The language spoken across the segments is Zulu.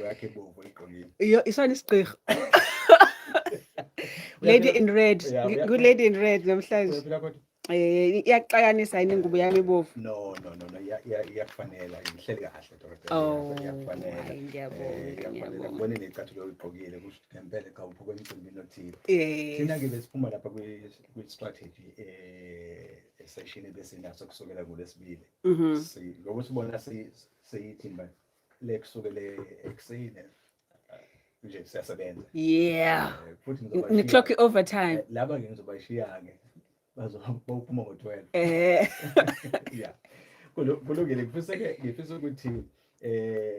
yakhe ebovu iqolile. Isona isigqirha. Lady in red. Good lady in red namhlanje. Iyaxayanisa yini ingubo yami ebovu? No, iyakufanela ihleli kahle dokotela. Oh, Iyakufanela. ngiyabonga. Ngibone necathulo uyiqokile kusho ukuthi ngempela khawuphuka emcimbini othile. Yes. Thina ke besiphuma lapha kwi-strategy session ebesinaso kusukela ngolesibili. Ngoba sibona siyithi manje le kusukele ekseni nje siyasebenza. Yeah. Futhi clock overtime. Laba ke ngizobayishiya-ke bazophuma ngo-12. Yeah. Kulungile ngifisa ukuthi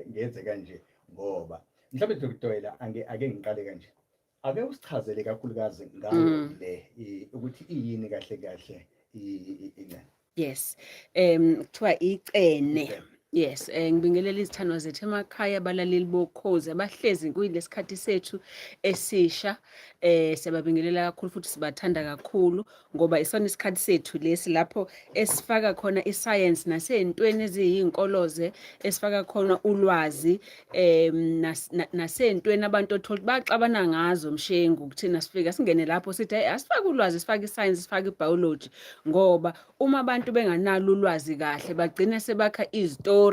ngenze kanje ngoba mhlawumbe dokotela ake ngiqale kanje. Ake usichazele kakhulukazi ngayo le ukuthi iyini kahle ina. Yes. Kuthiwa icene. Yes, ngibingelela izithandwa zethu emakhaya abalaleli bokhozi abahlezi kuyilesikhathi sethu esisha. Siyababingelela kakhulu futhi sibathanda kakhulu ngoba isona isikhathi sethu lesi lapho esifaka khona iscience nasentweni eziyinkoloze, esifaka khona ulwazi nasentweni abantu othola baxabana ngazo Mshengu. Kuthina sifika singene lapho sithi asifake ulwazi, sifake iscience, sifake ibiology ngoba uma abantu benganalo ulwazi kahle bagcina sebakha izitori.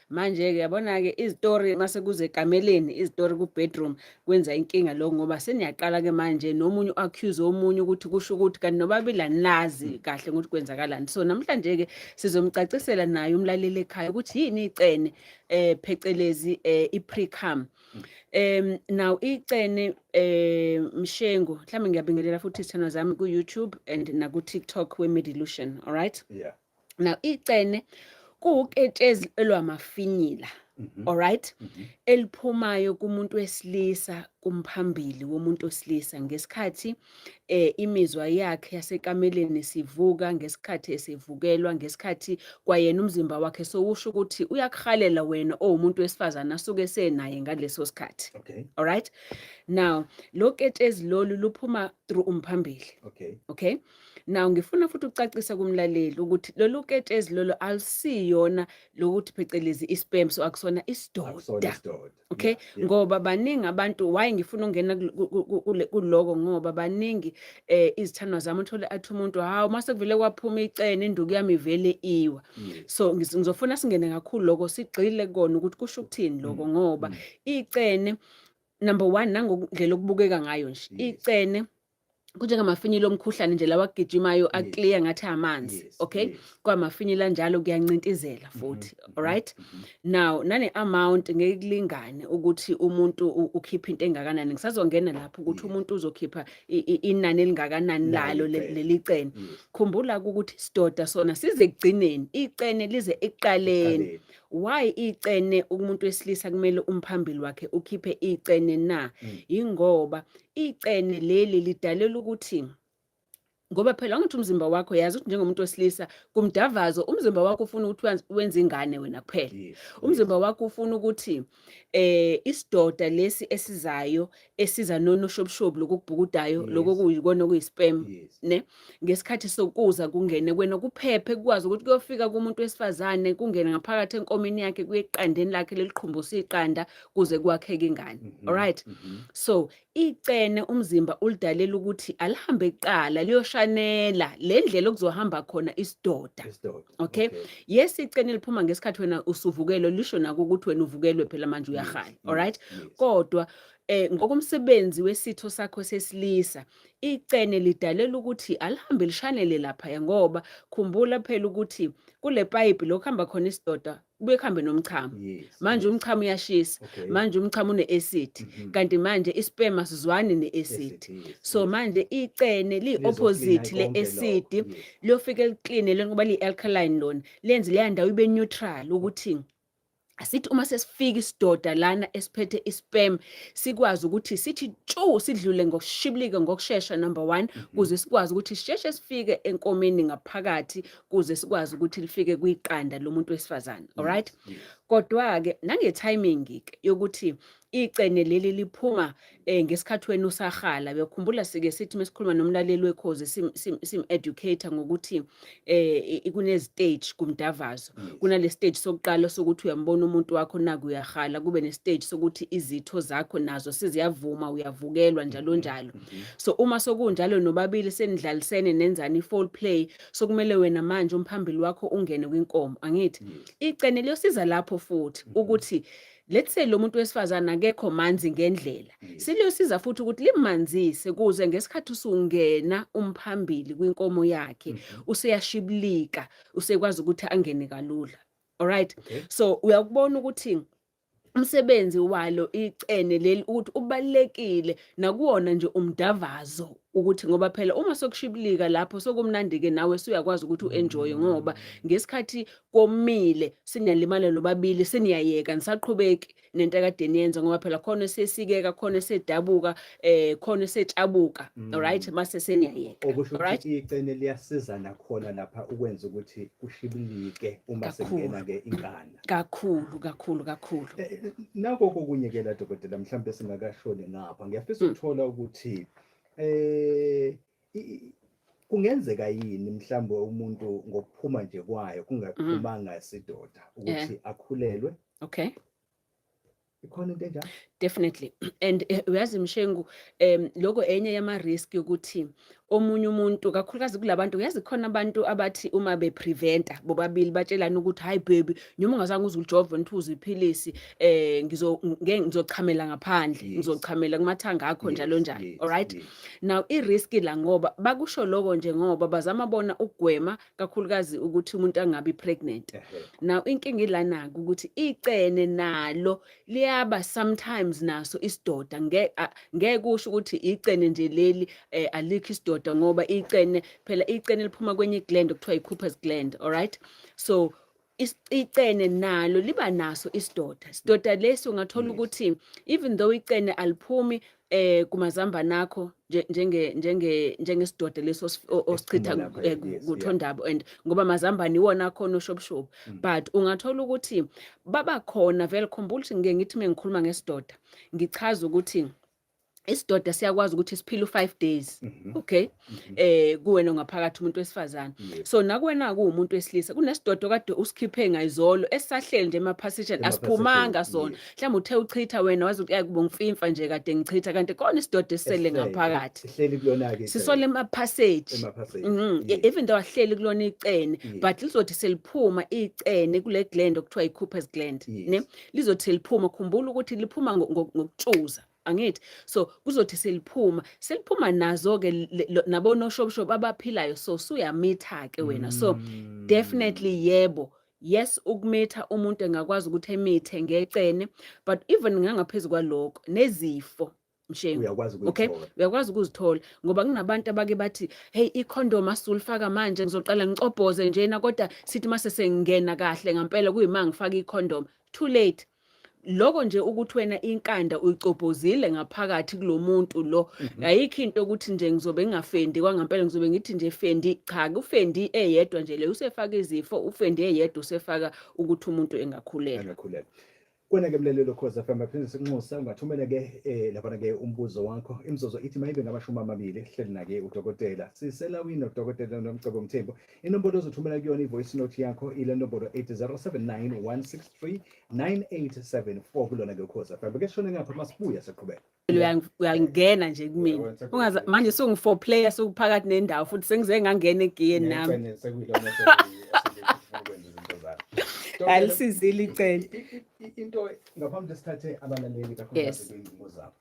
Manje ke yabona ke izitori mase kuze ekameleni izitori ku bedroom kwenza inkinga lo ngoba seniyaqala ke manje nomunye accuse omunye ukuthi kusho ukuthi kanti nobabili anilazi kahle ukuthi kwenzakalani. So namhlanje ke sizomcacisela naye umlaleli ekhaya ukuthi yini icene phecelezi iPrecam. Now icene Mshengu mhlawumbe ngiyabingelela futhi isithano zami ku YouTube and na ku TikTok weMedilution, all right? Yeah. Now icene kuwuketshezi elwamafinyila, all right? Eliphumayo kumuntu wesilisa kumphambili womuntu wesilisa ngesikhathi imizwa yakhe yasekameleni sivuka, ngesikhathi esivukelwa, ngesikhathi kwayena umzimba wakhe sowusho ukuthi uyakhalela wena umuntu wesifazana asuke senaye ngaleso sikhathi. Okay. All right? Now lo ketshezi lolu luphuma through umphambili. Okay? Now ngifuna futhi ukucacisa kumlaleli ukuthi lolu ketshezi lolu alisiyona lokuthi phecelezi isperm, so akusona isidoda. Okay? Yeah. Ngoba baningi abantu, why ngifuna ungena kuloko ngoba baningi izithandwa zami uthole athi umuntu hawu mase kuvele kwaphuma icene induku yami ivele iwa. So ngizofuna singene kakhulu lokho sigxile kona ukuthi kusho ukuthini lokho ngoba icene number 1 nangokudlela okubukeka ngayo nje. Icene kunjengamafinyila omkhuhlane nje lawa agijimayo aclear ngathi amanzi. Okay? Kwamafinyila njalo kuyancintizela futhi. All right? Now nane amount ngeke kulingane ukuthi umuntu ukhipha into engakanani. Ngisazongena lapho ukuthi umuntu uzokhipha inani elingakanani lalo leli cene. Khumbula ukuthi sidoda sona size kugcineni. Icene lize eqaleni. Why icene umuntu wesilisa kumele umphambili wakhe ukhiphe icene na? Ingoba icene leli lidalela ukuthi ngoba phela ngithi umzimba wakho yazi ukuthi njengomuntu wesilisa kumdavazo umzimba wakho ufuna ukuthi wenze ingane wena kuphela. Umzimba wakho ufuna ukuthi isidoda lesi esizayo esiza nonoshobshobu lokubhukudayo lokho kuyikona okuyisperm ne ngesikhathi sokuza kungene kwena kuphephe kwazi ukuthi kuyofika kumuntu wesifazane kungene ngaphakathi enkomeni yakhe kuyeqandeni lakhe leliqhumbusa iqanda kuze kwakheke ingane. All right? So icene umzimba ulidalela ukuthi alihambe eqala liyoshanela le ndlela okuzohamba khona isidoda. Okay? Yes icene liphuma ngesikhathi wena usuvukelo lisho nako ukuthi wena uvukelwe phela manje uyahala. All right? Kodwa ngokomsebenzi wesitho sakho sesilisa icene lidalela ukuthi alihambe lishanele lapha ngoba khumbula phela ukuthi kule pipe lokuhamba khona isidoda kubuye kuhambe nomchamo. Manje umchamo uyashisa. Manje umchamo une-acid. Kanti manje isperm asizwani ne-acid. So manje icene li opposite le-acid liyofika eliclean ngoba li-alkaline lona. Lenze leya ndawo ibe neutral ukuthi asithi uma sesifika isidoda lana esiphethe isperm sikwazi ukuthi sithi sidlule ngokushibilika ngokusheshsha number 1 kuze sikwazi ukuthi sisheshe sifike enkomeni ngaphakathi kuze sikwazi ukuthi lifike kwiqanda lomuntu wesifazane. All right? Kodwa-ke nange-timing ke yokuthi icene leli liphuma ngesikhathi wena usahala. Uyakhumbula sike sithi mesikhuluma nomlaleli wekhozi sim-educator ngokuthi kune-stage kumdavazo. Kunale stage sokuqala sokuthi uyambona umuntu wakho naku uyahala, kube ne-stage sokuthi izitho zakho nazo siziyavuma, uyavukelwa njalo njalo. So uma sokunjalo nobabili senidlalisene nenzani i-foul play, sokumele wena manje umphambili wakho ungene kwinkomo, angithi? Icene liyosiza lapho futhi ukuthi let's say lo muntu wesifazana akekho manzi ngendlela. Siliyosiza futhi ukuthi limanzise kuze ngesikhathi usungena umphambili kwinkomo yakhe, useyashibilika, usekwazi ukuthi angene kalula. Alright? So uyakubona ukuthi umsebenzi walo icene leli ukuthi ubalekile nakuwona nje umdavazo ukuthi ngoba phela uma sokushibilika lapho sokumnandi ke nawe usuyakwazi ukuthi uenjoy ngoba ngesikhathi komile siniyalimala lobabili siniyayeka nisaqhubeki nento akade niyenza ngoba phela khona sesikeka khona sedabuka khona setshabuka. Alright, mase seniyayeka. Okusho ukuthi icene liyasizana khona lapha ukwenza ukuthi kushibilike uma sengena ke inkana. Kakhulu. Nako kokunye ke la dokotela mhlawumbe singakashoni ngapha ngiyafisa ukuthola ukuthi kungenzeka yini mhlawumbe umuntu ngokuphuma nje kwayo kungaphumanga isidoda ukuthi akhulelwe. Okay. Ikhona into enjalo? Definitely. And uyazi Mshengu lokho enye yama risk ukuthi omunye umuntu kakhulukazi kulabantu uyazi khona abantu abathi uma bepreventa bobabili batshelana ukuthi hayi baby noma ungazange uzujova nthuza iphilisi ngizochamela ngaphandle ngizochamela kumathanga akho njalo njalo. Alright? Now i-risk la ngoba bakusho lokho nje ngoba bazama bona ukugwema kakhulukazi ukuthi umuntu angabi pregnant. Now inkinga ilana ukuthi icene nalo liyaba sometimes naso isidoda ngeke kusho ukuthi icene nje leli alikho isidoda ngoba icene phela icene liphuma kwenye gland okuthiwa i-Cooper's gland. Alright? So icene nalo liba naso isidoda lesi ungathola ukuthi even though icene aliphumi kumazamba nakho njengesidoda leso osichitha kuthondabo and ngoba mazambane iwona khona oshobshob but ungathola ukuthi baba khona vele khumbula ukuthi ngeke ngithi mengikhuluma ngesidoda ngichaza ukuthi isidoda siyakwazi ukuthi siphile u5 days. Okay? Kuwena ngaphakathi umuntu wesifazana. So nakuwena kuumuntu wesilisa kunesidoda kade usikhiphe ngayizolo esisahleli nje emaphasisheni asiphumanga sona. Mhlawumbe uthe uchitha wena wazi ukuthi kubo ngifimfa nje kade ngichitha kanti khona isidoda esisele ngaphakathi. Sihleli kulona ke. Sisole emaphasage. Even though ahleli kulona icene but lizothi seliphuma icene kule gland okuthiwa i-Cooper's gland. Ne? Lizothi liphuma khumbula ukuthi liphuma ngokutshuza. Angithi so kuzothi seliphuma nazo ke nabonoshobshob abaphilayo so suyamitha ke wena so definitely yebo yes ukumitha umuntu engakwazi ukuthi emithe ngecene but even ngangaphezulu kwalokho nezifo Mshengu uyakwazi ukuzithola ngoba kunabantu abake bathi hey i-condom asulifaka manje ngizoqala ngicobhoze njena kodwa sithi mase sengena kahle ngempela kuyima ngifaka i-condom too late. Lokho nje ukuthi wena inkanda uyicobhozile ngaphakathi kulomuntu lo ayikho into ukuthi nje ngizobe ngingafendi kwangempela ngizobe ngithi nje fendi cha ufendi eyedwa nje le usefaka izifo ufendi eyedwa usefaka ukuthi umuntu engakhulela. Kona ke mlelelo Khoza FM phezulu sikunxusa ungathumela ke lapha ke umbuzo wakho imzozo ithi mayibe ngamashumi amabili hleli na ke udokotela sisela wina udokotela noMcebo Mthembu inombolo ozothumela kuyona ivoice note yakho ile nombolo 807916398874 kulona ke Khoza FM ke shone ngapha masibuya siqhubeka uyangena nje kumina ungaza manje sungu4 player sokuphakathi nendawo futhi sengize ngangena egiyeni nami alisizile icele into ngaphambi sithathe abalaleli kakhulukazi kwingubo zabo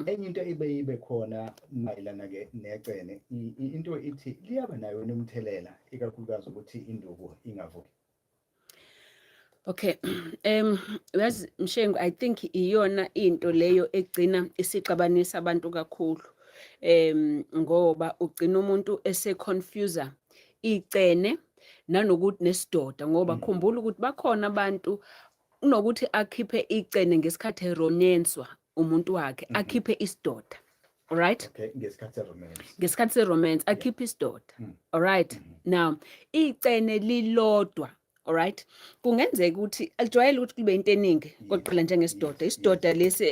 enye into ibe khona mayelana ke necene into ithi liyaba nayo nomthelela ikakhulukazi ukuthi induku ingavuki. Okay uyazi Mshengu I think iyona into leyo egcina isixabanisa abantu kakhulu ngoba ugcina umuntu eseconfuser icene nanokuthi nesidoda ngoba khumbula ukuthi bakhona abantu unokuthi akhiphe icene ngesikhathi eronenswa umuntu wakhe akhiphe isidoda. Alright? Okay, ngesikhathi romance akhiphe isidoda. Alright? Now icene lilodwa alright, kungenzeka ukuthi alijwayele ukuthi kube into eningi koqela njengesidoda. Isidoda lesi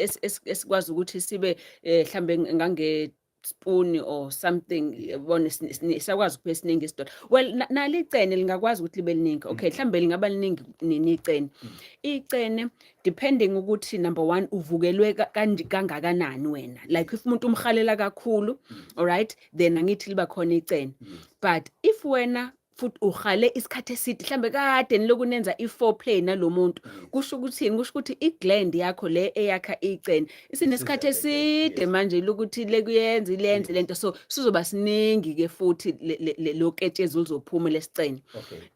esikwazi ukuthi sibe mhlambe ngange spoon or something, yabona siyakwazi ukube siningi isidoda. Well, nalo icene lingakwazi ukuthi libe liningi. Okay, mhlambe lingaba liningi nini icene. Icene depending ukuthi number 1 uvukelwe kangakanani wena. Like if umuntu umhalela kakhulu, alright, then angithi liba khona icene. But if wena futhi uhale isikhathi eside mhlambe kade nilokunenza i-foreplay nalomuntu, kusho ukuthi kusho ukuthi igland yakho le eyakha icene isinesikhathi eside manje lokuthi lekuyenza ilenze lento, so sizoba siningi ke futhi loketshezi uzophuma lesicene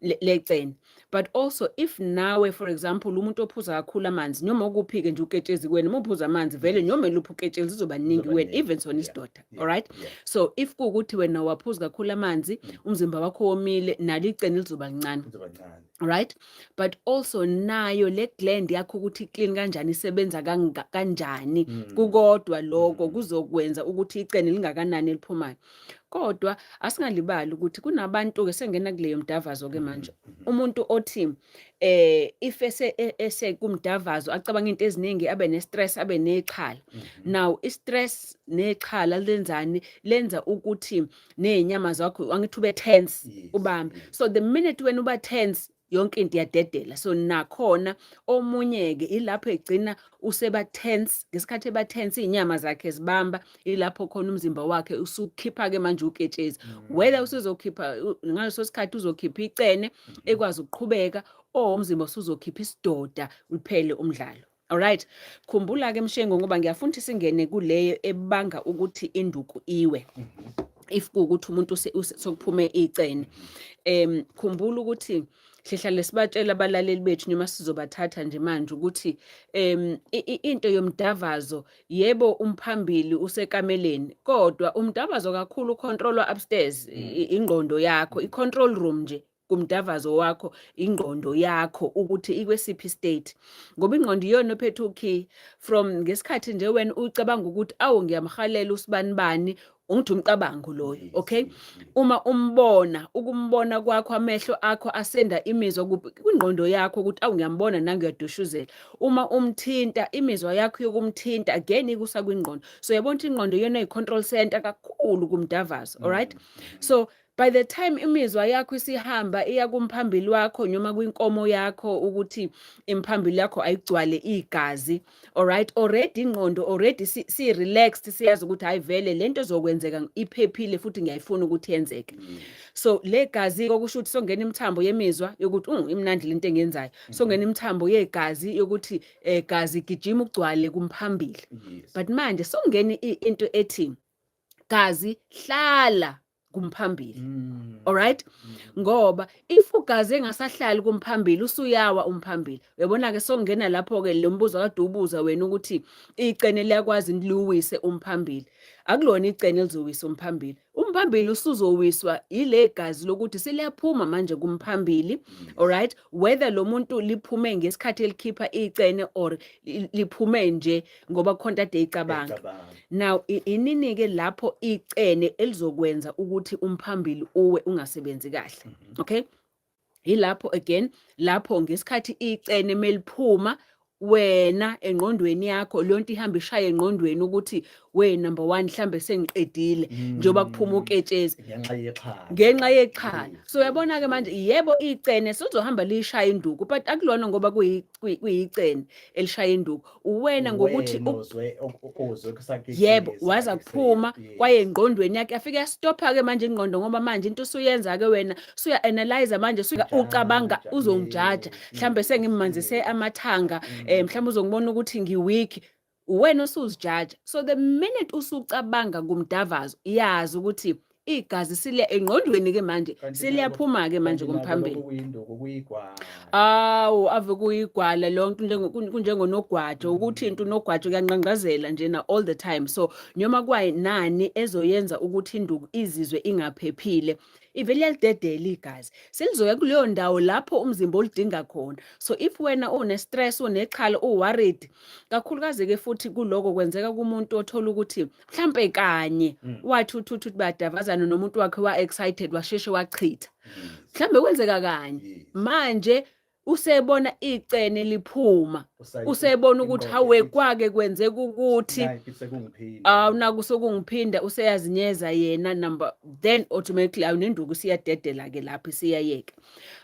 lecene. But also if nawe for example umuntu ophuza kakhulu amanzi noma ukuphi ke nje uketshezi kwena uphuza amanzi vele noma luphu uketshezi uzoba ningi wena even sona isidoda, alright. So if kuukuthi wena waphuza kakhulu amanzi umzimba wakho womile nalo icene lizoba lincane, right? But also nayo le gland yakho ukuthi clean kanjani isebenza kanjani kukodwa lokho kuzokwenza ukuthi icene lingakanani eliphumayo. Kodwa asingalibali ukuthi kunabantu ke sengena kuleyo mdavazo ke manje umuntu othi if ese kumdavazo acabanga into eziningi abe ne stress abe nexhala. Now i stress nexhala lenzani lenza ukuthi nezinyama zakho angithi ube tense ubambe. So the minute when uba tense yonke into iyadedela. So nakhona omunye ke ilapho egcina useba tense ngesikhathi eba tense izinyama zakhe zibamba, ilapho khona umzimba wakhe usukhipha ke manje uketshezi. Whether usizokhipha ngaleso sikhathi uzokhipha icene ekwazi ukuqhubeka o umzimba usuzokhipha isidoda uphele umdlalo. Alright, khumbula ke Mshengo ngoba ngiyafuna ukuthi singene kuleyo ebanga ukuthi induku iwe. If kuukuthi umuntu sokuphume icene, khumbula ukuthi sihlale sibatshela abalaleli bethu noma sizobathatha nje manje ukuthi into yomdavazo yebo umphambili usekameleni kodwa umdavazo kakhulu controlwa upstairs ingqondo yakho, i-control room nje kumdavazo wakho ingqondo yakho ukuthi ikwesiphi state, ngoba ingqondo iyona ophethe ukey from ngesikhathi nje wena ucabanga ukuthi awu ngiyamhalela usibani bani ungithi umcabango loyo. Okay, uma ukumbona kwakho amehlo akho asenda imizwa kwingqondo yakho ukuthi awu ngiyambona nangiyadushuzela. Uma umthinta imizwa yakho yokumthinta again ikusa kwingqondo. So yabona ukuthi ingqondo iyona i-control center kakhulu kumdavazo. Alright, so by the time imizwa yakho isihamba iya kumphambili wakho noma kwinkomo yakho ukuthi imphambili yakho ayigcwale igazi, alright, already ingqondo already si relaxed siyazi ukuthi hayi vele lento zokwenzeka iphephile futhi ngiyayifuna ukuthi yenzeke. So le gazi kokusho ukuthi songena imithambo yemizwa yokuthi imnandi lento engenzayo, songena imithambo yegazi yokuthi gazi gijima ugcwale kumphambili. But manje songena into ethi gazi hlala kumphambili. Alright, ngoba if ugazi engasahlali kumphambili usuyawa umphambili. Uyabona ke songena lapho ke lombuzo kade ubuza wena ukuthi icene liyakwazi liwise umphambili. Akulona icene lizowisa umphambili. Umphambili usuzowiswa ile gazi lokuthi seliyaphuma manje kumphambili. Alright, whether lo muntu liphume ngesikhathi elikhipha icene or liphume nje ngoba khonta ade icabanga. Now inini ke lapho icene elizokwenza ukuthi umphambili uwe ungasebenzi kahle. Okay, ilapho again lapho ngesikhathi icene meliphuma wena engqondweni yakho lonto ihamba ishaya engqondweni ukuthi we number 1 mhlambe sengiqedile njoba kuphuma uketshezi ngenxa yexhala. So uyabona ke manje yebo icene sizohamba lishaya induku but akulona ngoba kuyicene elishaya induku wena ngokuthi yebo waza kuphuma kwaye engqondweni yakhe afika stopha ke manje ingqondo ngoba manje into usuyenza ke wena suya analyze manje ucabanga uzongijaja mhlambe sengimmanzise amathanga mhlambe uzongibona ukuthi ngiweak wena usuzijaja. So the minute usucabanga kumdavazo yazi ukuthi igazi siliya engqondweni ke manje siliyaphuma ke manje kumphambili. Ave kuyigwala lonke kunjengonogwajo ukuthi into nogwajo kuyanqangqazela njena all the time. So noma kwayi nani ezoyenza ukuthi induku izizwe ingaphephile ivele iyalidedela igazi selizoya kuleyo ndawo lapho umzimba olidinga khona. So if wena une-stress, unexhala, uworried, kakhulukazi-ke futhi kuloko kwenzeka kumuntu othola ukuthi mhlampe kanye wathi uthi bayadavazana nomuntu wakhe wa-excited washeshe wachitha. Mhlambe kwenzeka kanye manje usebona icene liphuma, usebona ukuthi hawe kwake kwenzeka ukuthi naku sekungiphinda useyazinyeza yena then automatically awunenduku siyadedela-ke lapho siyayeka.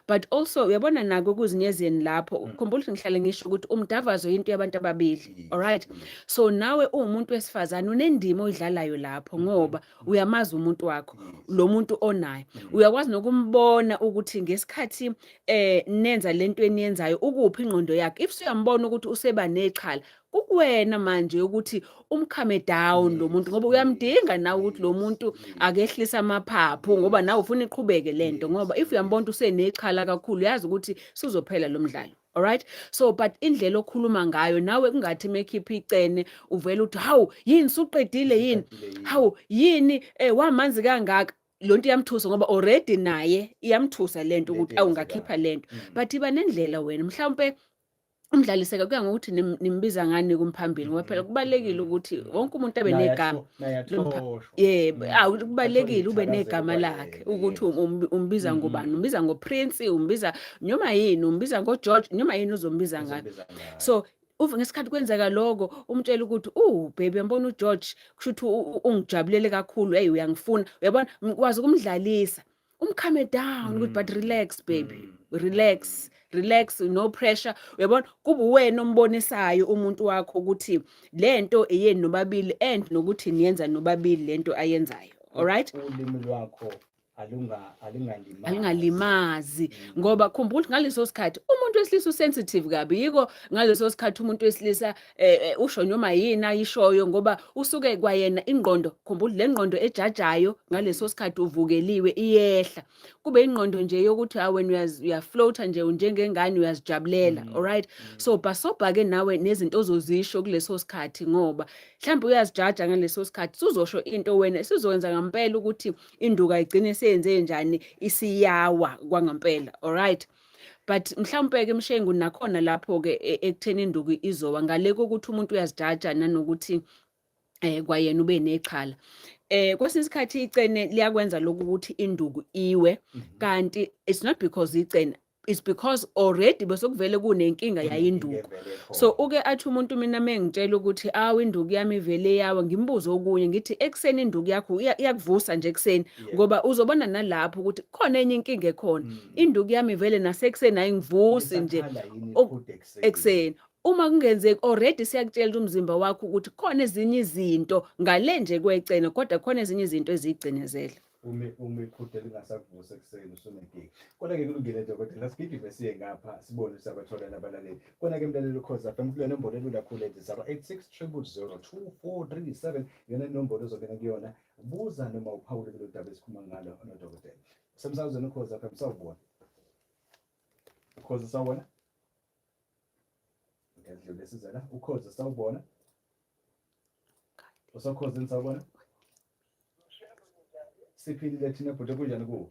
But also uyabona nako ekuzinyezeni lapho khumbula ukuthi ngihlale ngisho ukuthi umdavazo into yabantu ababili, alright? So nawe uwumuntu wesifazane unendima oyidlalayo lapho ngoba uyamazi umuntu wakho, lo muntu onayo uyakwazi nokumbona ukuthi ngesikhathi nenza lento eniyenzayo ukuphi ingqondo yakhe. If uyambona ukuthi useba nexhala kukuwena manje ukuthi umkhame down lo muntu ngoba uyamdinga nawe ukuthi lo muntu akehlisa amaphaphu ngoba nawe ufuna iqhubeke lento ngoba if uyambona usenexhala kakhulu yazi ukuthi sizophela lo mdlalo. Alright? So but indlela okhuluma ngayo nawe kungathi mekhipha icene uvela uthi hawu yini suqedile yini, hawu yini wamanzi kangaka, lonto iyamthusa ngoba already naye iyamthusa lento ukuthi awungakhipha lento. But iba nendlela wena mhlawumbe umdlaliseka kuya ngokuthi nimbiza ngani kumphambili ngoba phela kubalekile ukuthi wonke umuntu abe negama. Yebo, kubalekile ube negama lakhe ukuthi umbiza ngobani, umbiza ngoPrince, umbiza noma yini, umbiza ngoGeorge noma yini uzombiza ngayo. So ngesikhathi kwenzeka lokho umtshela ukuthi baby yambona uGeorge kushuthi ungijabulele kakhulu, hey uyangifuna, uyabona ukwazi ukumdlalisa umkhame down ukuthi but relax baby, relax, no pressure. Uyabona kuba wena ombonisayo umuntu wakho ukuthi lento eyeni nobabili and nokuthi niyenza nobabili lento ayenzayo. Alright? Ulimi lwakho alingalimazi ngoba khumbula ukuthi ngaleso sikhathi umuntu wesilisa usensitive kabi, yiko ngaleso sikhathi umuntu wesilisa usho noma yini ayishoyo ngoba usuke kwayena ingqondo. Khumbula le ngqondo ejajayo ngaleso sikhathi uvukeliwe iyehla kube ingqondo nje yokuthi wena uyafloata nje njengengane uyazijabulela. Alright? So basobha-ke nawe nezinto ozozisho kuleso sikhathi ngoba mhlawumbe uyazijaja ngaleso sikhathi sizosho into wena sizokwenza ngempela ukuthi induka igcine senze njani isiyawa kwangempela. Alright? But mhlawumbe-ke Mshengu nakhona lapho-ke ekutheni induku izowa ngale kokuthi umuntu uyazijaja nanokuthi kwayena ube nexhala. Kwesinye isikhathi icene liyakwenza lokhu ukuthi induku iwe kanti it's not because icene, it's because already besokuvele kunenkinga yayinduku. So uke athi umuntu mina mengitshela ukuthi induku yami ivele yawa ngimbuze okunye ngithi ekseni induku yakho iyakuvusa nje ekseni ngoba uzobona nalapho ukuthi khona enye inkinga ekhona. Induku yami ivele nasekseni ayingivusi nje ekseni. Uma kungenzeki already siyakutshela umzimba wakho ukuthi khona ezinye izinto ngale nje kwecene kodwa khona ezinye izinto ezigcinezela. Uma iqhude lingasavusa ekuseni usunenkinga. Kodwa-ke kulungile dokotela, sigijime siye ngapha sibone sabathola nabalaleli. Kona-ke mlaleli Ukhozi FM kule nombolo elula kakhulu ethi 086 000 2437 yona inombolo ozongena kuyona buza noma uphawule kulolu daba esikhuluma ngalo nodokotela. Semsakazweni Ukhozi FM sawubona. Ukhozi sawubona. Ngiyadlula sizala Ukhozi sawubona. Usakhozi nisawubona. Siphilile thina bhuti kunjani kuwo?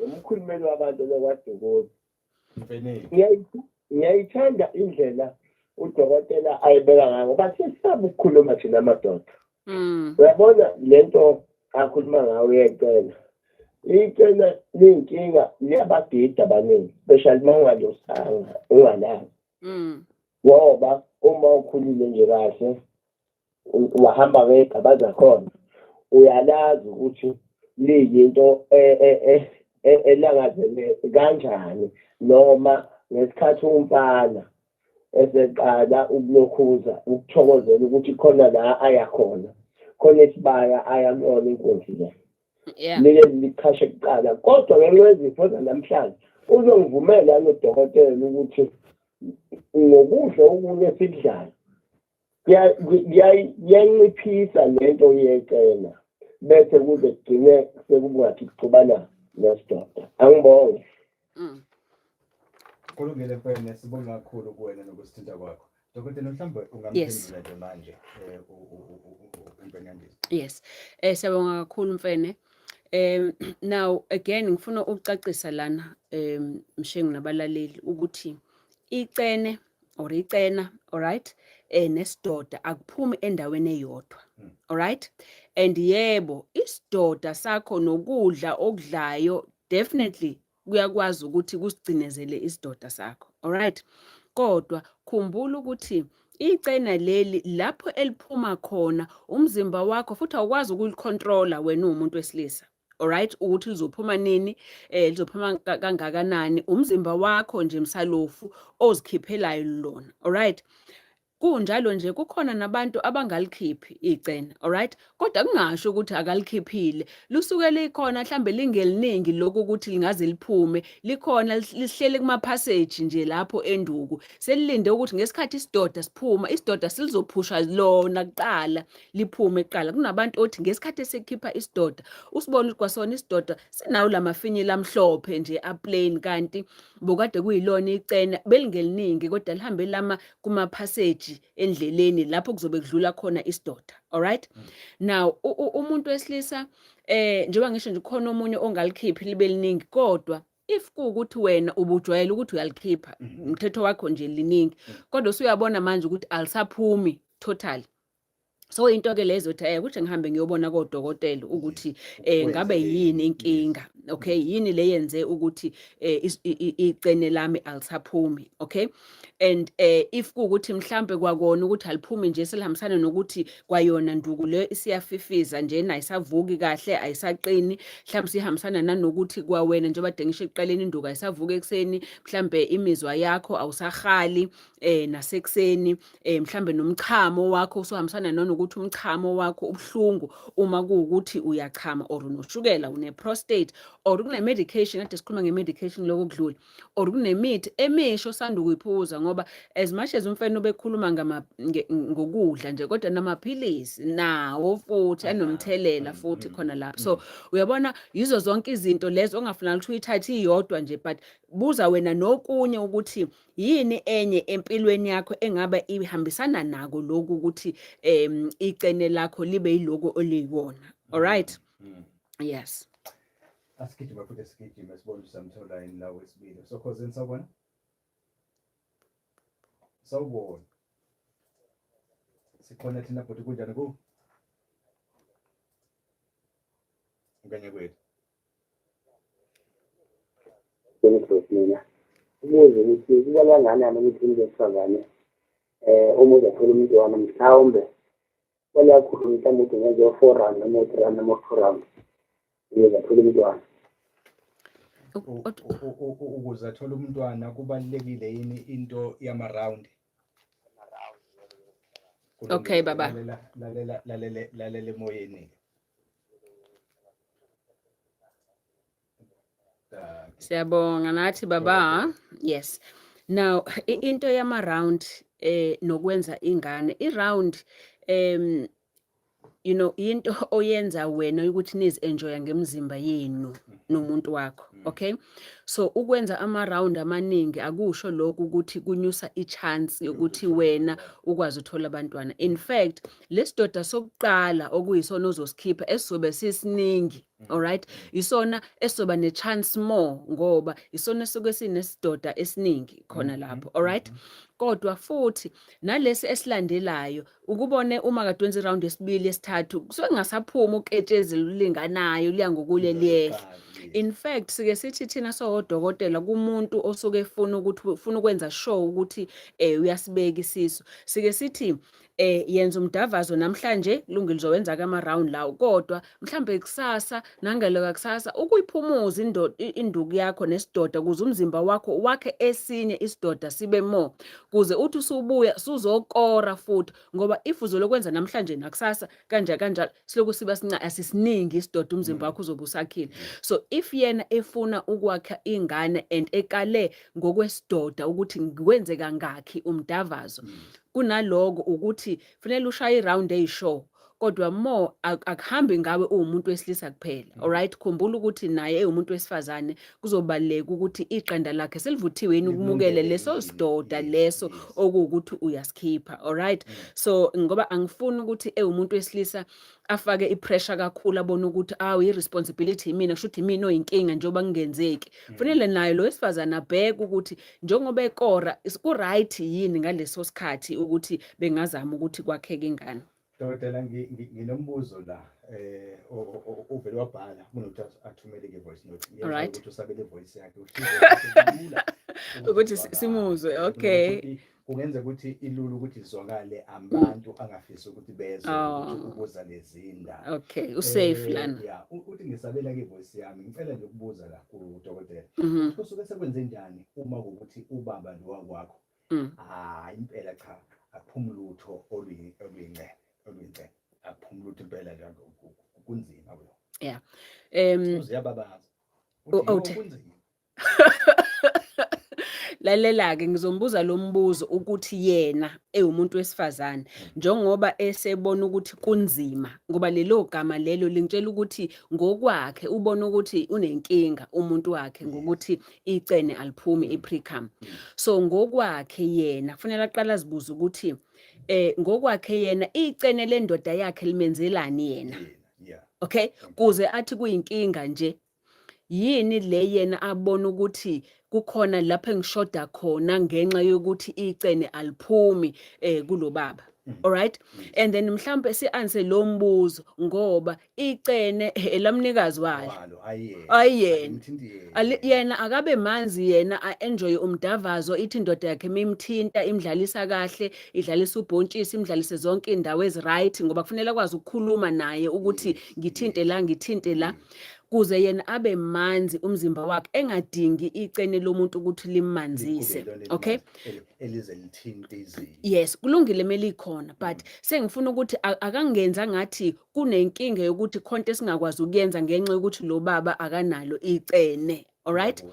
Umkhulumeli wabantu lokwaDokotela. Mfeneni. Ngiyayithanda indlela udokotela ayibeka ngayo ngoba sesaba ukukhuluma thina amadoda. Uyabona lento akhuluma ngayo yecela. Icela linkinga liyabadida abaningi, especially mangalosanga ungalazi. Ngoba uma ukhulile nje kahle wahamba ngegabaza khona uyalazi ukuthi liyinto elangazele kanjani noma ngesikhathi umfana eseqala ukulokhuza ukuthokozela ukuthi khona la ayakhona khona isibaya ayakona inkonzi le like likhashe kuqala kodwa ngenxa yezifo zanamhlanje uzongivumela nodokotela ukuthi ngokudla okunye sikudlala yayinciphisa lento yecela bese kuze kugcine sekubungathi kuxubana nesidoda. Angibonge. Kulungile mfene, sibonga kakhulu kuwena nokusithinta kwakho. Dokotela mhlawumbe Yes. ungamphendula nje manje uMfenandisi. Yes. Siyabonga kakhulu Mfene. Now again ngifuna ukucacisa lana Mshengu nabalaleli ukuthi icene or icena, all right, nesidoda akuphumi endaweni eyodwa. All right? And yebo, isidoda sakho nokudla okudlayo definitely kuyakwazi ukuthi kusigcinezele isidoda sakho. All right? Kodwa khumbula ukuthi icena leli lapho eliphuma khona umzimba wakho futhi awukwazi ukulicontrola wena umuntu wesilisa. Alright, ukuthi lizophuma nini, lizophuma kangakanani, umzimba wakho nje msalofu ozikhiphelayo lona. Alright. Kunjalo nje kukhona nabantu abangalikhiphi icena, alright? Kodwa kungasho ukuthi akalikhiphile. Lusuke likhona mhlambe lingeliningi lokho ukuthi lingaze liphume, likhona lihlele kuma passage nje lapho enduku. Selilinde ukuthi ngesikhathi isidoda siphuma, isidoda silizophusha lona kuqala, liphume kuqala. Kunabantu othi ngesikhathi esekhipha isidoda, usibona ukuthi kwasona isidoda sinawo lamafinye lamhlophe nje a plain kanti bokade kuyilona icena belingeliningi kodwa lihambe lama kuma passage endleleni lapho kuzobe kudlula khona isidoda. All right? Now umuntu wesilisa njengoba ngisho nje khona omunye ongalikhiphi libe liningi kodwa if kuukuthi wena ubujwayela ukuthi uyalikhipha umthetho wakho nje liningi kodwa usuyabona manje ukuthi alisaphumi totally. So into ke lezo ukuthi ukuthi ngihambe ngiyobona kodokotela ukuthi ngabe yini inkinga, okay, yini le yenze ukuthi icene lami alisaphumi, okay? And if kuukuthi mhlambe kwakona ukuthi aliphumi nje selihambisana nokuthi kwayona nduku le isiyafifiza nje ayisavuki kahle ayisaqini, mhlambe sihambisana nanokuthi kwawena njengoba dengisho eqaleni induku ayisavuka ekseni, mhlambe imizwa yakho awusahali nasekseni, mhlambe nomchamo wakho usuhambisana nokuthi umchamo wakho ubhlungu uma kuukuthi uyachama or unoshukela une prostate or kune medication ade sikhuluma ngemedication lokudlula or kunemithi emisho sanda ukuyiphuza ngoba as much as umfana obekhuluma ngokudla nje kodwa namaphilisi nawo futhi anomthelela futhi khona lapho. So uyabona yizo zonke izinto lezo ongafuna ukuthi uyithathe iyodwa nje but buza wena nokunye ukuthi yini enye empilweni yakho engabe ihambisana nako lokhu ukuthi icene lakho libe yiloko oliwona. All right? Yes. Asigijima futhi sigijima sibona samthola yini la wesibili. Sokhosini sawubona? Sawubona. Sikhona thina futhi kunjani ku? Nganye kwethu. Mina ubuze ukuthi kuba kangakanani ukuthi umuntu wesifazane umuntu athola umntwana mhlawumbe kwalakhulu mhlawumbe ukuthi ngenze 4 rand noma 3 rand noma 4 rand ukuze athole umntwana. Ukuze athole umntwana kubalulekile yini into yama-round? Okay baba. Lalela emoyeni. Siyabonga nathi baba. Yes. Now into yama-round nokwenza ingane i-round you know into oyenza wena ukuthi nizi-enjoya ngemzimba yenu nomuntu wakho, okay? So ukwenza ama-round amaningi akusho lokho ukuthi kunyusa i-chance yokuthi wena ukwazi uthola abantwana. In fact lesidoda sokuqala okuyisona ozosikhipha esizobe sisiningi, all right, isona esizoba ne-chance more ngoba isona esuke sinesidoda esiningi khona lapho, all right? Kodwa futhi nalesi esilandelayo ukubone uma kade wenza iround yesibili yesithathu kusuke kungasaphuma uketshezi lulinganayo liya ngokule liyehla. In fact sike sithi thina sodokotela kumuntu osuke efuna ukuthi ufuna ukwenza sure ukuthi uyasibeka isisu sike sithi yenza umdavazo namhlanje kulungile uzowenza kama round lawo kodwa mhlambe kusasa nangeloka kusasa ukuyiphumuza induku yakho nesidoda kuze umzimba wakho wakhe esinye isidoda sibe more kuze uthi usubuya suzokora futhi ngoba if uzolokwenza namhlanje nakusasa kanjalo siloku siba asisiningi isidoda umzimba wakho uzobe usakhile. So if yena efuna ukwakha ingane and ekale ngokwesidoda ukuthi ngikwenze kangakhi umdavazo kunaloko ukuthi fanele ushaye iround eyishow kodwa more akuhambi ngawe uwumuntu wesilisa kuphela. Alright, khumbula ukuthi naye umuntu wesifazane kuzobaleka ukuthi iqanda lakhe selivuthiwe yini ukumukele leso sidoda leso okuwukuthi uyasikhipha. Alright, so ngoba angifuni ukuthi umuntu wesilisa afake ipressure kakhulu abona ukuthi i-responsibility yimina kusho ukuthi yimina oyinkinga njengoba kungenzeki. Kufanele naye lo wesifazane abheke ukuthi njengoba ekora ku-right yini ngaleso sikhathi ukuthi bengazama ukuthi kwakheke ingane. Dokotela, nginombuzo la uvele wabhala kunokuthi athumele ke-voice note. Alright. Ukuthi usabele voice yakhe Ukuthi simuzwe. Okay. Kungenza ukuthi ilula ukuthi izwakale abantu angafisi ukuthi bezwe ukuthi ukuza lezinda. Okay, usafe lana. Yeah, uthi ngisabela ke-voice yami ngicela nje ukubuza la kudokotela. Kusuke sekwenze njani uma ukuthi ubaba lo wakwakho impela cha aphuma lutho oluyingcebo aphuma lutho impela la kunzima kulo. Yeah. Uziyababaza. Kunzima. Lalela-ke ngizombuza lo mbuzo ukuthi yena umuntu wesifazane njengoba esebona ukuthi kunzima ngoba lelo gama lelo lingitshela ukuthi ngokwakhe ubona ukuthi unenkinga umuntu wakhe ngokuthi icene aliphumi i-precum. So ngokwakhe yena kufanele aqala azibuza ukuthi ngokwakhe yena icene lendoda yakhe limenzelani yena. Yeah. Okay, kuze athi kuyinkinga nje yini le yena abona ukuthi kukhona lapho engishoda khona ngenxa yokuthi icene aliphumi kulo baba. Alright, and then mhlambe si-answer lo mbuzo ngoba icene elamnikazi walo ayena yena akabe manzi yena a-enjoy umdavazo ithi indoda yakhe mimthinta imdlalisa kahle idlalisa ubhontshisi imdlalise zonke indawo ezi-right ngoba kufanele akwazi ukukhuluma naye ukuthi ngithinte la kuze yena abe manzi umzimba wakhe engadingi icene lomuntu ukuthi limanzise. Okay, elize lithinte izinto. Yes, kulungile melikhona but sengifuna ukuthi akangenza ngathi kunenkinga yokuthi khonto esingakwazi ukuyenza ngenxa yokuthi lo baba akanalo icene. Alright,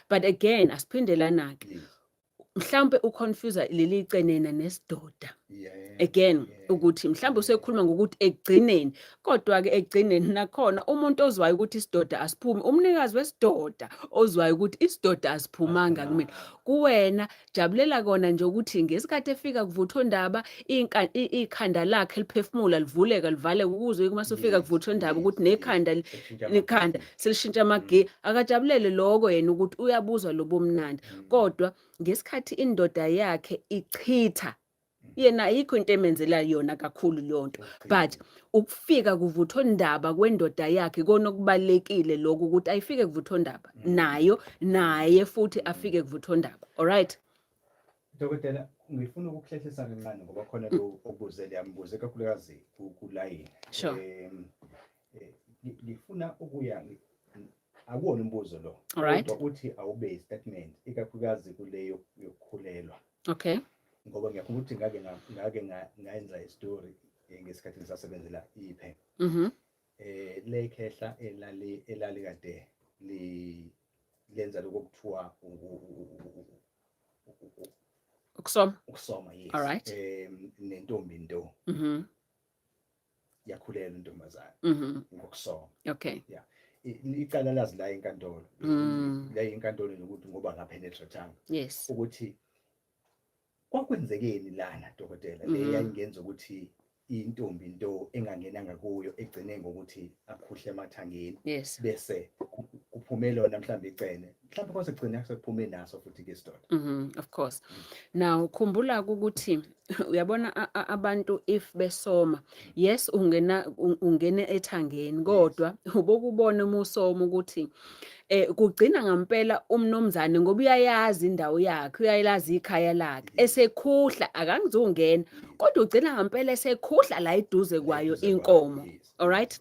but again asiphindelana ke mhlambe uconfuse leli icene nesidoda. Again ukuthi mhlambe usekhuluma ngokuthi ekugcineni kodwa ke ekugcineni nakhona umuntu ozwayo ukuthi isidoda asiphumi umnikazi wesidoda ozwayo ukuthi isidoda asiphumanga kumina kuwena jabulela kona nje ukuthi ngesikhathi efika kuvuthwa ndaba ikhanda lakhe liphefumula livuleka livaleke ukuze uma sufika kuvuthwa ndaba ukuthi nekhanda selishintsha amagi akajabulele lokho yena ukuthi uyabuzwa lobo mnandi kodwa ngesikhathi indoda yakhe ichitha yena ayikho into emenzela yona kakhulu lonto but ukufika kuvuthwa ndaba kwendoda yakhe kona okubalekile lokho ukuthi ayifike kuvuthwa ndaba naye futhi afike kuvuthwa ndaba. Alright, Dokotela, ngifuna ukuhlehlisa kancane ngoba khona lo okuzele yambuze kakhulukazi kulayini. Sure. Ngifuna ukuya akuwona umbuzo lo. Alright. Kodwa uthi awube statement ikakhulukazi kuleyo yokukhulelwa. Okay. Ngoba ngiyakhumbula ukuthi ngake ngayenza istory ngesikhathi ngisasebenzela iPhe. Le khehla elali kade lenza lokho kuthiwa ukusoma yes. Alright. Nentombi nto yakhulelwa intombazana ngokusoma. Okay. Yeah. Icala lazi la enkantolo. La enkantolo nokuthi ngoba ngapenetrathanga. Yes. Ukuthi kwakwenzekeni lana dokotela le yayingenza ukuthi intombi nto engangenanga kuyo egcine ngokuthi akhuhle emathangeni bese kuphumela wona mhlambe icene mhlambe kwase gcina sekuphume naso futhi ke isidoda. Of course. Now khumbula ukuthi uyabona abantu if besoma yes ungene ethangeni kodwa ubokubona umusoma ukuthi kugcina ngempela umnomzane ngoba uyayazi indawo yakhe uyayilazi ikhaya lakhe esekhuhla akangizungena kodwa ugcina ngempela esekhuhla la eduze kwayo inkomo. Alright,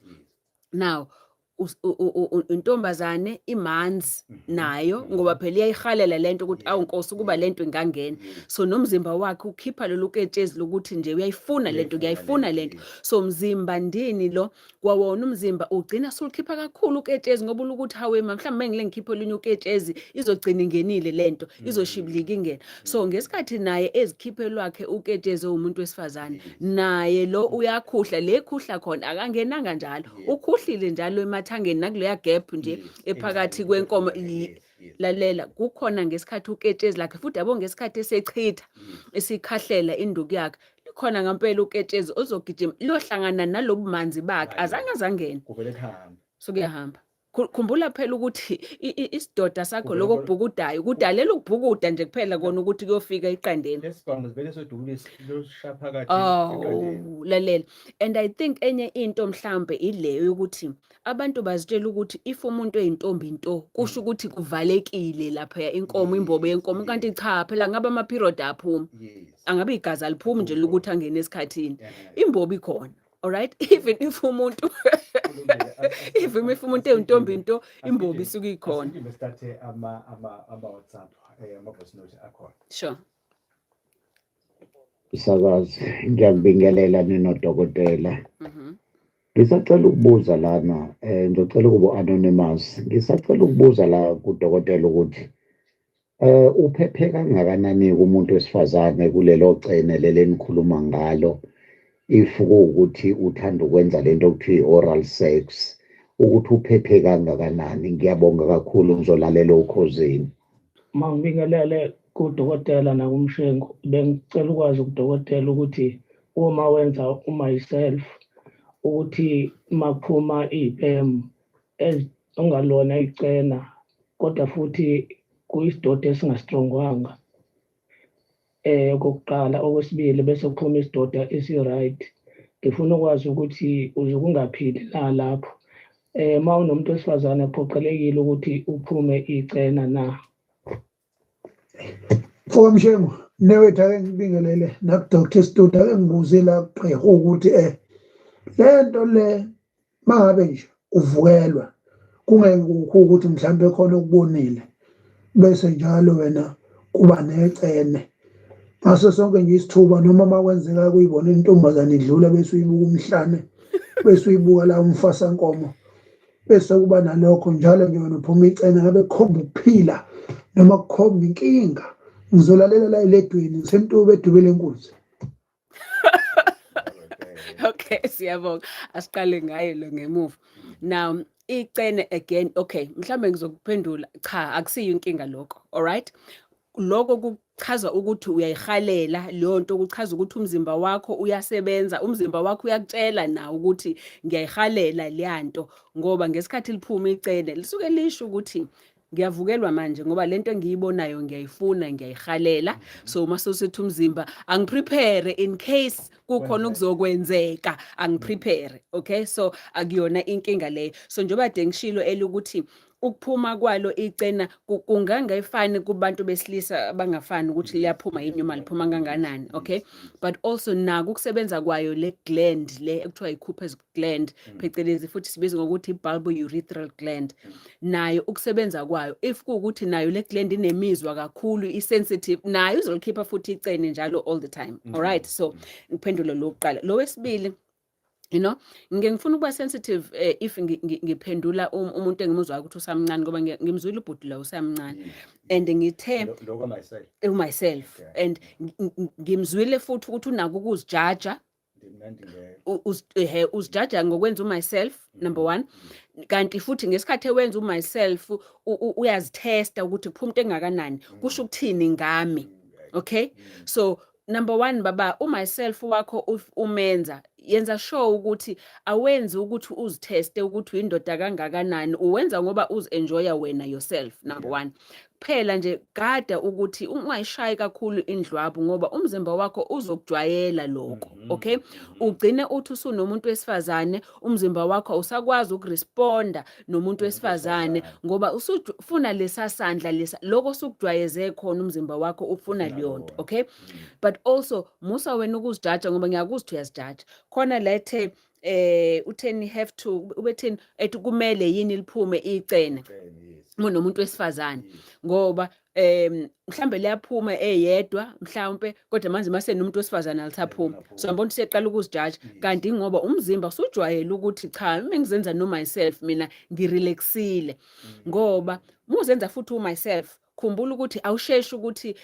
now intombazane imanzi nayo ngoba phela iyayihalela lento ukuthi awu Nkosi kuba lento ingangena. So nomzimba wakhe ukhipha lolu ketshezi lokuthi nje uyayifuna lento, uyayifuna lento. So mzimba ndini lo kwawona umzimba ugcina sulikhipha kakhulu uketshezi ngoba ukuthi hawe mhlawumbe mengile ngikhiphe olunye uketshezi izogcina ingenile lento, izoshibilika ingena. So ngesikhathi naye ezikhiphe lwakhe uketshezi umuntu wesifazane, naye lo uyakhuhla, le khuhla khona akangenanga njalo. Ukhuhlile njalo emathangeni nakuleya gap nje ephakathi kwenkomo. Lalela kukhona ngesikhathi uketshezi lakhe futhi yabo ngesikhathi esechitha esikhahlela induku yakhe likhona ngempela uketshezi ozogijima lohlangana nalobu manzi bakhe azange azangena kuvele kuhamba. so kuyahamba. Khumbula phela ukuthi isidoda sakho lokubhukudayo kudalela ukubhukuda nje kuphela kona ukuthi kuyofika iqandeni. Lesibhamu sivele sodubula losha phakathi Oh, lalela. And I think enye into mhlambe ileyo ukuthi abantu bazitshela ukuthi if umuntu eyintombi into kusho ukuthi kuvalekile lapha inkomo imbobo yenkomo kanti cha phela ngabe ama period aphuma. Angabe igazi aliphumi nje ukuthi angene esikhathini. Imbobo ikhona. All right, even if umuntu even if umuntu eyintombi into imbobo isuke ikhona. Asike besithathe ama WhatsApp ama voice note akhona. Sure. Sakazi ngiyakubingelela ninodokotela. Mhm. Ngisacela ukubuza lana ngicela ukuba anonymous. Ngisacela ukubuza la kudokotela ukuthi uphephe kangakanani kumuntu wesifazane kulelo cene lele nikhuluma ngalo if kuwukuthi uthanda ukwenza lento okuthiwa oral sex ukuthi uphephe kangakanani. Ngiyabonga kakhulu ngizolalela ukhosini. Mangibingelele kudokotela nakumshengo bengicela ukwazi kudokotela ukuthi uma wenza myself ukuthi makuphuma iPM ongalona icena kodwa futhi kuyisidoda esingastrongwanga kokuqala, okwesibili bese kuphuma isidoda esi-right. Ngifuna ukwazi ukuthi uzokungaphili lapho ma unomuntu wesifazane phoqelekile ukuthi uphume icena na. Mshengo newethu ake ngibingelele nakuDr. Studa ake ngibuze la kuGqirha ukuthi lento le mangabe nje uvukelwa kungeke ukuthi mhlambe khona ukubonile bese njalo wena kuba necene ngaso sonke nje isithuba noma makwenzeka kuyibona intombazane idlula bese uyibuka umhlane bese uyibuka la umfasankomo bese kuba nalokho njalo nje wena uphuma icene ngabe kukhomba ukuphila noma kukhomba inkinga. Ngizolalela la eledweni ngisemntube edubele enkunzi. Okay, siyabonga. Asiqale ngayo lo ngemuva. Now, icene again, okay, mhlambe ngizokuphendula cha akusiyo inkinga lokho. All right? Lokho kuchaza ukuthi uyayihalela leyo nto, kuchaza ukuthi umzimba wakho uyasebenza, umzimba wakho uyakutshela na ukuthi ngiyayihalela leyanto ngoba ngesikhathi liphuma icene lisuke lisho ukuthi ngiyavukelwa manje ngoba lento engiyibonayo ngiyayifuna ngiyayihalela. So mase usethi umzimba angiprepare in case kukhona ukuzokwenzeka, angiprepare. Okay, so akuyona inkinga leyo. So njoba dengishilo elukuthi ukuphuma kwalo icena kungangayifani kubantu besilisa abangafani ukuthi liyaphuma yini noma liphuma kanganani. Okay, but also naku ukusebenza kwayo le gland le ekuthiwa i-Cooper's gland phecelezi futhi sibiza ngokuthi bulbourethral gland, nayo ukusebenza kwayo if kuukuthi nayo le gland inemizwa kakhulu i-sensitive nayo izolikhipha futhi icene njalo all the time. All right, so ngiphendula lokuqala. Lo wesibili, you know, ngifuna ukuba sensitive if ngiphendula umuntu engimuzwayo ukuthi usamncane ngoba ngimzwile ubhuti la usamncane and ngithe Lokho myself. myself and ngimzwile futhi ukuthi unako ukuzijaja uzijaja ngokwenza myself number 1, kanti futhi ngesikhathi ewenza myself uyazitesta ukuthi kuphuma into engakanani kusho ukuthini ngami. Okay, so number 1 baba myself wakho umenza yenza sure ukuthi awenzi ukuthi uziteste ukuthi uyindoda kangakanani, uwenza ngoba uzi-enjoya wena yourself. Number 1 phela nje gada ukuthi ungayishayi kakhulu indlwabu ngoba umzimba wakho uzokujwayela lokho. Okay, ugcine uthi usunomuntu wesifazane umzimba wakho usakwazi ukuresponda nomuntu wesifazane ngoba usufuna lesa sandla lesa lokho sukujwayeze khona umzimba wakho ufuna leyo nto. Okay, but also musa wena ukuzijaja ngoba ngiyakuthi uyazijaja khona lethe utheni have to ubethini ethi kumele yini liphume icene nomuntu wesifazane ngoba mhlambe liyaphuma eyedwa mhlawumbe kodwa manje mase nomuntu wesifazane alisaphuma so ngibona siyeqala ukuzijaja kanti ngoba umzimba usujwayele ukuthi cha mengizenza no myself mina ngirelaxile ngoba muzenza futhi myself khumbula ukuthi awusheshi ukuthi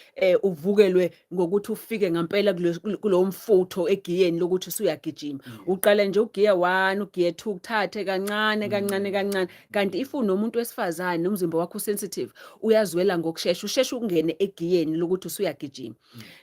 uvukelwe ngokuthi ufike ngempela kulo mfutho egiyeni lokuthi usuyagijima uqala nje ugiya 1 ugiya 2 kuthathe kancane kanti if unomuntu wesifazane umzimba wakho sensitive uyazwela ngokushesha usheshe ungene egiyeni lokuthi usuyagijima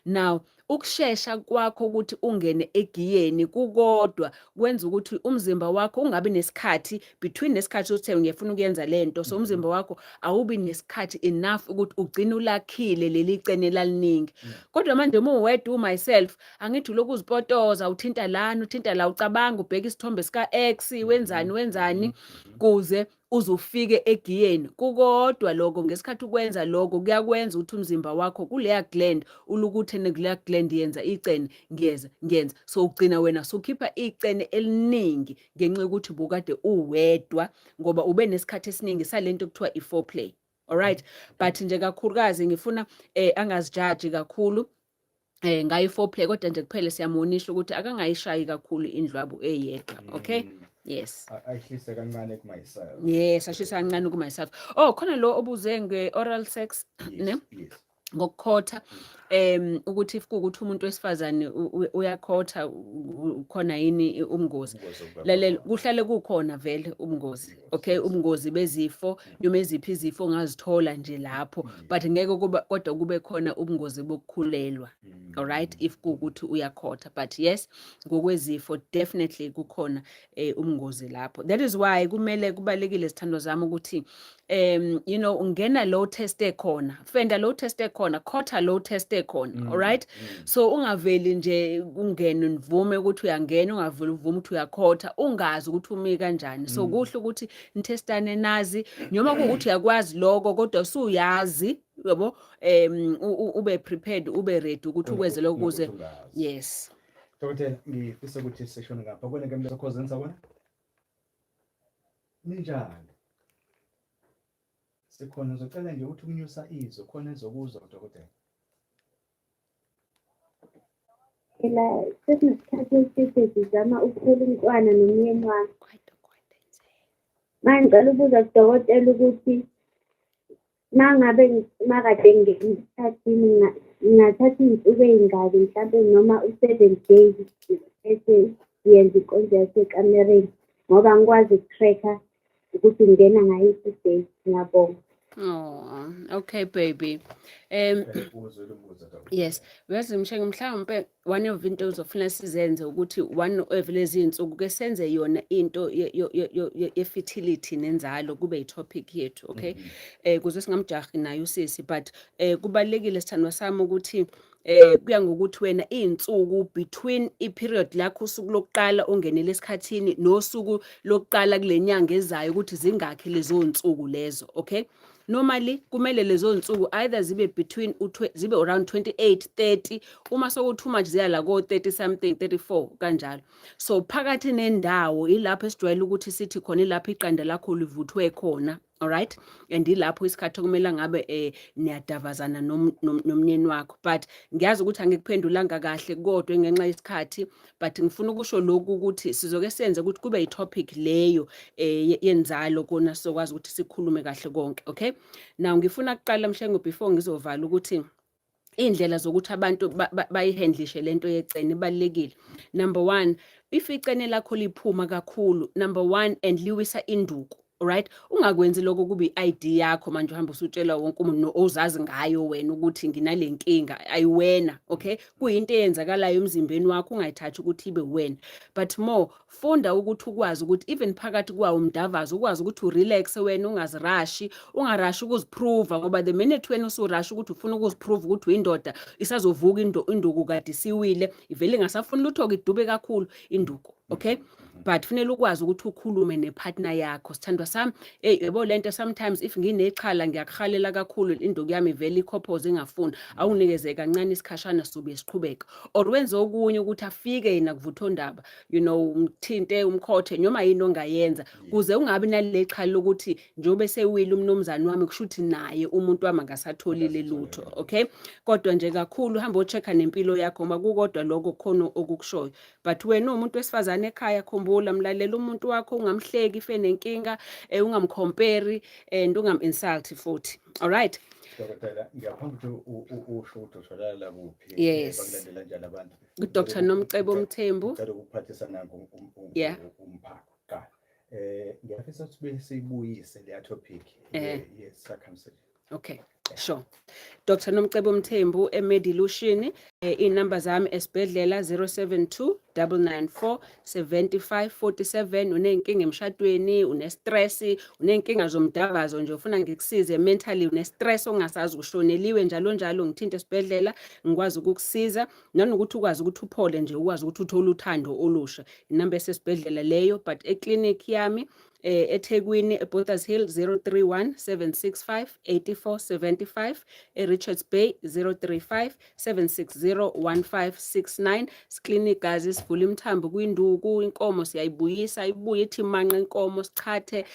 now ukushesha kwakho ukuthi ungene egiyeni kukodwa kwenza ukuthi umzimba wakho ungabi nesikhathi between nesikhathi sokuthi ngiyafuna ukuyenza lento so umzimba wakho awubi nesikhathi enough ukuthi ugcine ulakhile leli cene laliningi kodwa manje uma uwedwa myself angithi lokuzipotoza uthinta lana uthinta la ucabanga ubheka isithombe sika X wenzani kuze uzufike egiyeni kukodwa lokho ngesikhathi ukwenza lokho kuyakwenza ukuthi umzimba wakho kuleya gland ulukuthi nekuleya gland yenza icene ngiyenza so ugcina wena sokhipha icene eliningi ngenxa yokuthi bukade uwedwa ngoba ube nesikhathi esiningi salento kuthiwa i-foreplay alright but nje kakhulukazi ngifuna angazijaji kakhulu ngayo i-foreplay kodwa nje kuphela siyamonisha ukuthi akangayishayi kakhulu indlwabu eyedwa okay yes ayihlise kancane ku myself yes ashisa kancane ku myself khona lo obuze nge-oral sex ne ngokukhotha ukuthi if kuukuthi umuntu wesifazane uyakhotha khona yini umngozi lalela kuhlale kukhona vele umngozi okay umngozi bezifo noma eziphi izifo ongazithola nje lapho but ngeke kodwa kube khona ubungozi bokukhulelwa alright if kuukuthi uyakhotha but yes ngokwezifo definitely kukhona umngozi lapho that is why kumele kubalekile sithando zami ukuthi you know ungena low test ekhona fenda low test ekhona khotha low test ekhona alright so ungaveli nje ungene nivume ukuthi uyangena ungaveli uvume ukuthi uyakhotha ungazi ukuthi umi kanjani so kuhle ukuthi nitestane nazi noma ukuthi uyakwazi lokho kodwa usuyazi yabo ube prepared ube ready ukuthi ukwenze lokho kuze yes Dokotela ngifisa ukuthi seshona ngapha kwena ngemle sokhozenza wena ninjani sikhona ngizocela nje ukuthi ukunyusa izwi khona ezokuzwa udokotela ela sesikhathi eside sizama ukuthola umntwana nomyeni wami manje ngicela ukubuza kudokotela ukuthi mangabe makade ngesikhathini ngingathatha iy'nsuku ey'ngaki mhlawumbe noma u-7 days bese yenza inkonzo yasekamereni ngoba ngikwazi ukutracker ukuthi ngena ngayiphi day ngiyabonga okay baby yes uyazi mshenge mhlawumbe one of into uzofuna sizenze ukuthi one of lezi insuku ke senze yona into ye-fertility nenzalo kube yi-topic yethu okay kuze singamjahi nayo usisi but kubalekile sithandwa sami ukuthi kuya ngokuthi wena izinsuku between i-period lakho usuku lokuqala ongenele esikhathini nosuku lokuqala kulenyanga ezayo ukuthi zingakhi lezo nsuku lezo okay normally kumele lezo nsuku either zibe between zibe around 28 30 uma sokuthi manje ziya la ko 30 something 34 kanjalo so phakathi nendawo ilapho esijwayele ukuthi sithi khona ilapho iqanda lakho livuthwe khona alright and ilapho isikhathi kumele ngabe niyadavazana nomnyeni wakho but ngiyazi ukuthi angikuphendulanga kahle kodwa ngenxa yesikhathi but ngifuna ukusho lokhu ukuthi sizoke senze ukuthi kube yi-topic leyo yenzalo kona sizokwazi ukuthi sikhulume kahle konke okay now ngifuna ukuqala mhlengo before ngizovala ukuthi indlela zokuthi abantu bayihandlishe lento yecene ibalekile number 1 if icene lakho liphuma kakhulu number 1 and liwisa induku alright ungakwenzi lokho kuba i-ID yakho manje uhamba usutshela wonke umuntu ozazi ngayo wena ukuthi nginale nkinga ayiwena okay kuyinto eyenzakalayo emzimbeni wakho ungayithatha ukuthi ibe wena but more funda ukuthi ukwazi ukuthi even phakathi kwawo umdavazo ukwazi ukuthi urelax wena ungazirashi ungarashi ukuziprove ngoba the minute wena usurashi ukuthi ufuna ukuziprove ukuthi uyindoda isazovuka induku kade siwile ivele ngasafuna lutho kidube kakhulu induku okay but fanele ukwazi ukuthi ukhulume nepartner yakho. Sithandwa sami, yebo lento sometimes if nginechala ngiyakhalela kakhulu induku yami vele ikhophoze ingafuni, awunikeze kancane isikhashana sube siqhubeka. Or wenze okunye ukuthi afike yena kuvutha ondaba, umthinte umkhothe noma yini ongayenza kuze ungabi naleli chala lokuthi njobe sewile umnumzane wami kushuthi naye umuntu wami akasatholile lutho, okay? Kodwa nje kakhulu hamba ochecka nempilo yakho uma kukodwa lokho khona okukushoyo. But wena umuntu wesifazane ekhaya khumbula mlalela umuntu wakho ungamhleki ife nenkinga, ungamcompare and ungam-insult futhi. All right? Dokotela, ngiyaphambi ukuthi usho ukuthi utholakala kuphi Yes. bakulandela njalo abantu. Dr. Nomcebo Mthembu. Ngicela ukuphathisa nango Yeah. umphako ka. Ngiyafisa ukuthi siyibuyise le topic ye-circumcision. Okay, sure. Dr. Nomcebo Mthembu eMedilution, inamba zami esibhedlela 072 994 7547. Unenkinga emshadweni, unestress, unenkinga zomdavazo nje ufuna ngikusize mentally, unestress ongasazi ushoneliwe njalo njalo, ngithinta esibhedlela ngikwazi ukukusiza nanokuthi ukwazi ukuthi uphole nje ukwazi ukuthi uthole uthando olusha. Inamba esesibhedlela leyo, but eclinic yami eThekwini eBothers Hill 031 765 8475, eRichards Bay 035 760 1569. Clinic gazi sivula imthambo kwinduku, inkomo siyayibuyisa ibuye ithi manqa inkomo sichathe